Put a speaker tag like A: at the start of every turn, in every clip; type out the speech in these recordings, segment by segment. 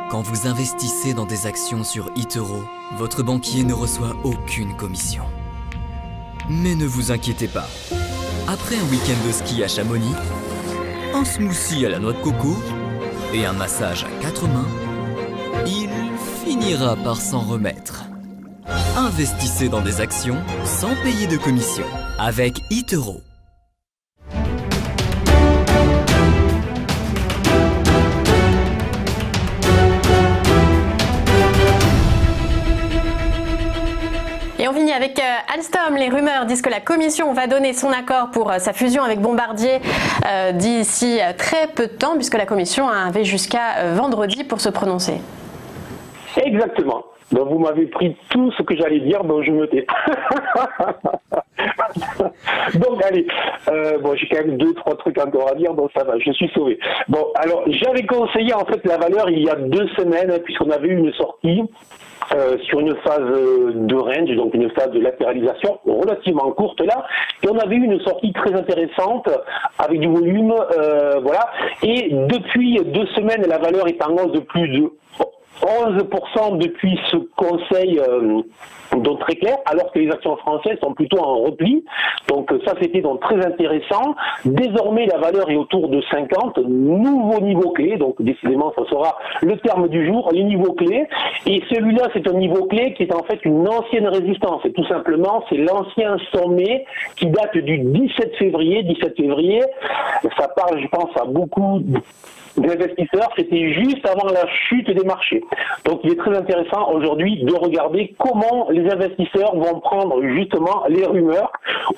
A: Quand vous investissez dans des actions sur eToro, votre banquier ne reçoit aucune commission. Mais ne vous inquiétez pas. Après un week-end de ski à Chamonix, un smoothie à la noix de coco et un massage à 4 mains, il finira par s'en remettre. Investissez dans des actions sans payer de commission avec eToro.
B: Et on finit avec Alstom. Les rumeurs disent que la Commission va donner son accord pour sa fusion avec Bombardier d'ici très peu de temps, puisque la Commission avait jusqu'à vendredi pour se prononcer.
C: Exactement. Donc vous m'avez pris tout ce que j'allais dire, donc je me tais. Donc allez, bon j'ai quand même 2-3 trucs encore à dire, donc ça va, je suis sauvé. Bon alors j'avais conseillé en fait la valeur il y a 2 semaines, puisqu'on avait eu une sortie sur une phase de range, donc une phase de latéralisation relativement courte là, et on avait eu une sortie très intéressante avec du volume, voilà, et depuis 2 semaines la valeur est en hausse de plus de 11% depuis ce conseil donc très clair, alors que les actions françaises sont plutôt en repli. Donc ça c'était donc très intéressant. Désormais la valeur est autour de 50, nouveau niveau clé, donc décidément ça sera le terme du jour, les niveaux clés. Et celui-là c'est un niveau clé qui est en fait une ancienne résistance. Et tout simplement c'est l'ancien sommet qui date du 17 février. 17 février, ça parle je pense à beaucoup d'investisseurs, c'était juste avant la chute des marchés. Donc il est très intéressant aujourd'hui de regarder comment les investisseurs vont prendre justement les rumeurs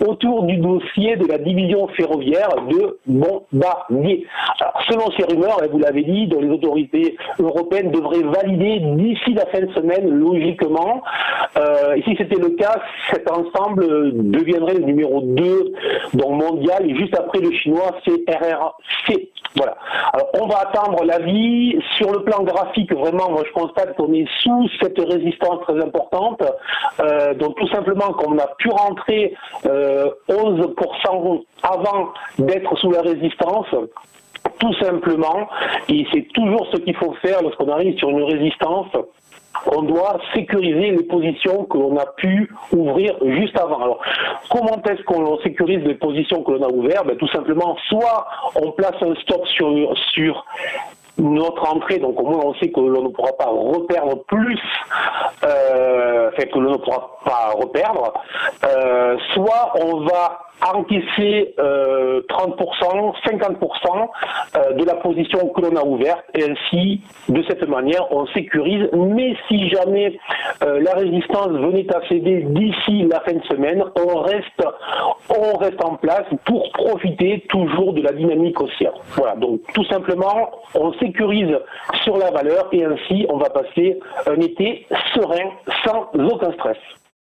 C: autour du dossier de la division ferroviaire de Bombardier. Alors selon ces rumeurs, vous l'avez dit, dont les autorités européennes devraient valider d'ici la fin de semaine, logiquement. Et si c'était le cas, cet ensemble deviendrait le numéro 2 donc mondial, et juste après le chinois CRRC. Voilà. Alors on va attendre l'avis. Sur le plan graphique, vraiment, moi je constate qu'on est sous cette résistance très importante. Donc tout simplement qu'on a pu rentrer 11% avant d'être sous la résistance. Tout simplement. Et c'est toujours ce qu'il faut faire lorsqu'on arrive sur une résistance. On doit sécuriser les positions que l'on a pu ouvrir juste avant. Alors, comment est-ce qu'on sécurise les positions que l'on a ouvertes? Tout simplement, soit on place un stop sur notre entrée, donc au moins on sait que l'on ne pourra pas reperdre plus, que l'on ne pourra pas reperdre, soit on va encaisser 30%, 50% de la position que l'on a ouverte, et ainsi, de cette manière, on sécurise. Mais si jamais la résistance venait à céder d'ici la fin de semaine, on reste en place pour profiter toujours de la dynamique haussière. Voilà, donc tout simplement, on sécurise sur la valeur, et ainsi, on va passer un été serein, sans aucun stress.